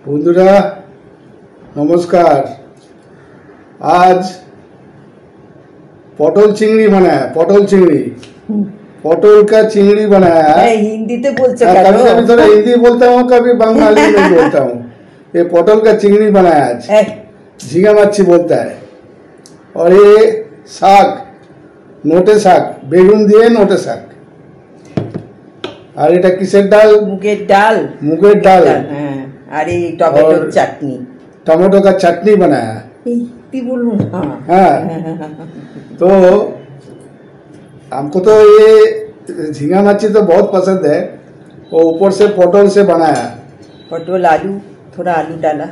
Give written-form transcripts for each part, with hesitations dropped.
বন্ধুরা নমস্কার। आज पटल चिंगड़ी बनाया, पटल चिंगड़ी, पटल का चिंगड़ी बनाया है। हिंदी तो बोलते कभी कभी थोड़ा हिंदी बोलता हूँ, कभी बंगाली में बोलता हूँ। ये पटल का चिंगड़ी बनाया आज, झींगा मच्छी बोलता है। और ये साग, नोटे साग, बेगुन दिए नोटे साग। और এটা কিসের ডাল? মুগের ডাল। মুগের ডাল, और ये टमाटो चटनी, टमाटो का चटनी बनाया। बोलूं हाँ, तो हमको तो ये झींगा मच्छी तो बहुत पसंद है। वो ऊपर से पटल से बनाया, पटल आलू, थोड़ा आलू डाला,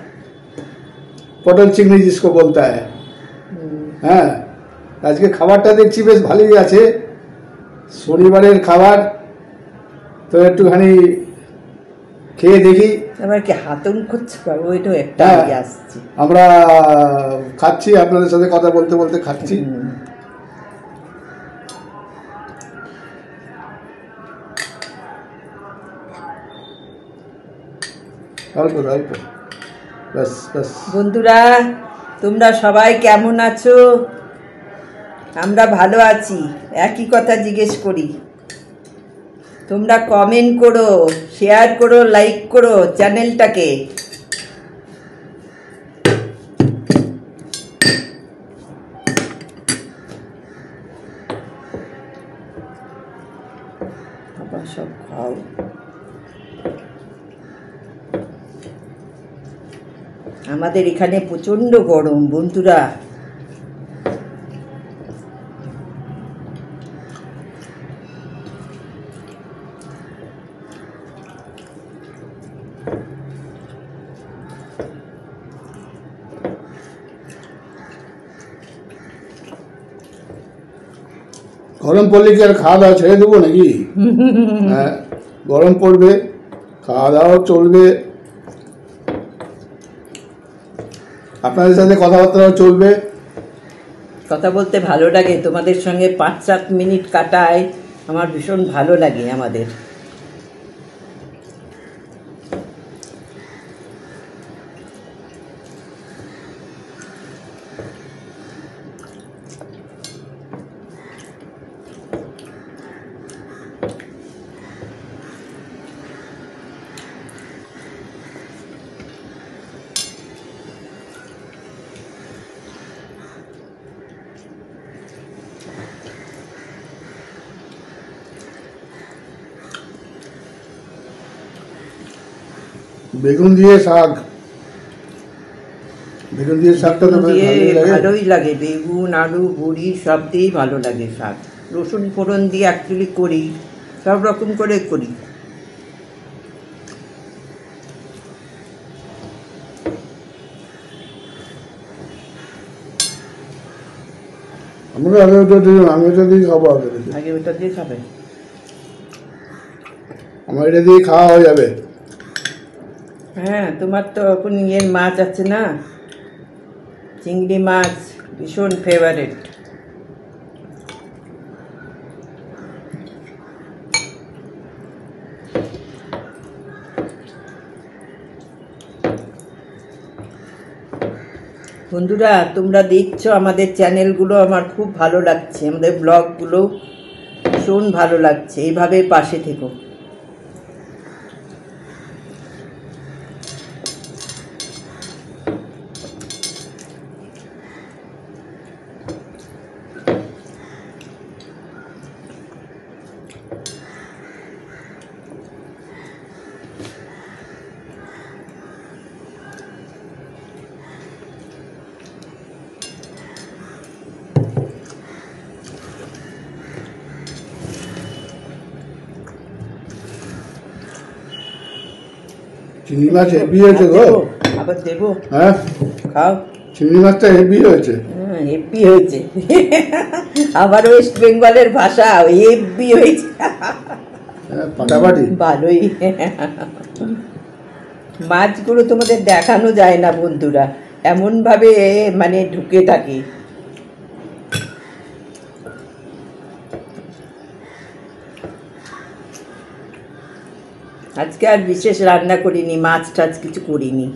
पटल चिंगड़ी जिसको बोलता है। হ্যাঁ, আজকে খাবারটা দেখছি বেশ ভালোই আছে, শনিবারের খাবার তো একটুখানি খেয়ে দেখি। এবার কি হাতন করতে পারবো, ওইটাও একটা আইডিয়া আসছে। আমরা খাচ্ছি, আপনাদের সাথে কথা বলতে বলতে খাচ্ছি। অল্প অল্প, বাস বাস। বন্ধুরা তোমরা সবাই কেমন আছো? আমরা ভালো আছি। একই কথা জিজ্ঞেস করি, তোমরা কমেন্ট করো, শেয়ার করো, লাইক করো চ্যানেলটাকে। সব খাও। আমাদের এখানে প্রচন্ড গরম বন্ধুরা। গরম পড়লে কি আর খাওয়া দাওয়া ছেড়ে দেবো নাকি? হ্যাঁ, গরম পড়বে, খাওয়া দাওয়া চলবে, আপনাদের সাথে কথাবার্তাও চলবে। কথা বলতে ভালো লাগে, তোমাদের সঙ্গে 5-7 মিনিট কাটায় আমার ভীষণ ভালো লাগে। আমাদের বেগুন দিয়ে শাক, বেগুন দিয়ে শাকটা তো ভালোই লাগে। বেগুন, আলু, বড়ি সব দিয়েই ভালো লাগে শাক। রসুন ফোড়ন দিয়ে অ্যাকচুয়ালি করি, সব রকম করে করি। আমাকে আগে ওটা দিয়ে, আমি ওটা দিয়ে খাবো। আগে ওটা দিয়ে খাবে? আমার এটা দিয়ে খাওয়া হয়ে যাবে। হ্যাঁ, তোমার তো এখন ইয়ের মাছ আছে না, চিংড়ি মাছ, ভীষণ ফেভারিট। বন্ধুরা তোমরা দেখছো আমাদের চ্যানেলগুলো, আমার খুব ভালো লাগছে, আমাদের ব্লগগুলো ভীষণ ভালো লাগছে। এইভাবে পাশে থেকো। চিংড়ি মাছ হেভি হয়েছে গো। আবার দেবো? হ্যাঁ, খাও। চিংড়ি মাছটা হেভি হয়েছে। হেভি হয়েছে, আবার ওয়েস্ট বেঙ্গলের ভাষা, হেভি হয়েছে, ফাটাফাটি ভালোই। মাছগুলো তোমাদের দেখানো যায় না বন্ধুরা, এমন ভাবে মানে ঢুকে থাকে। আজকে আর বিশেষ রান্না করিনি, মাছ টাছ কিছু করিনি।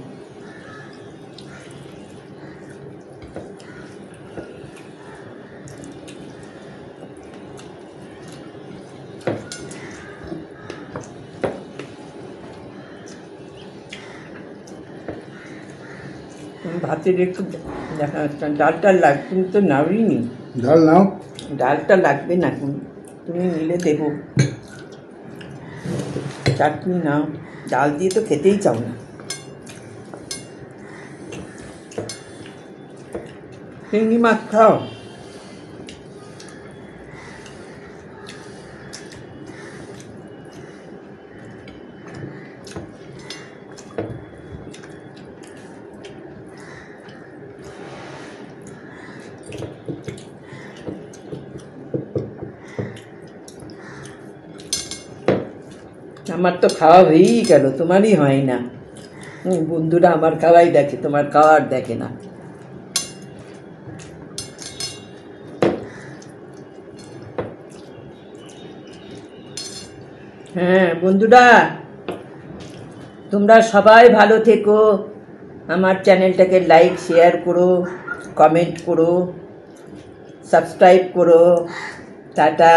ভাতের একটু ডালটা লাগবে, তুমি তো নাওনি। ডাল নাও। ডালটা লাগবে না, তুমি নিলে দেবো। চাটনি নাও, ডাল দিয়ে তো খেতেই চাও না। চিংড়ি মাছ খাও। আমার তো খাওয়া হয়েই গেল, তোমারই হয় না। বন্ধুরা আমার খাওয়াই দেখে, তোমার খাওয়ার দেখে না। হ্যাঁ বন্ধুরা, তোমরা সবাই ভালো থেকো। আমার চ্যানেলটাকে লাইক শেয়ার করো, কমেন্ট করো, সাবস্ক্রাইব করো। টাটা।